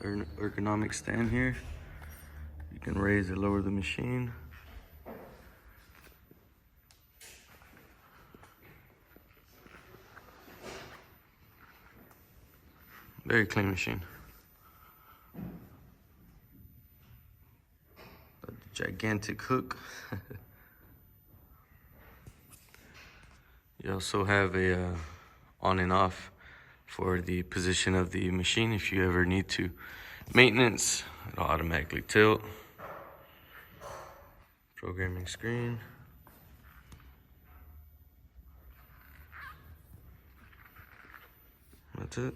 ergonomic stand here. You can raise or lower the machine. Very clean machine. A gigantic hook. You also have a on and off for the position of the machine if you ever need to maintenance. It'll automatically tilt. Programming screen. That's it.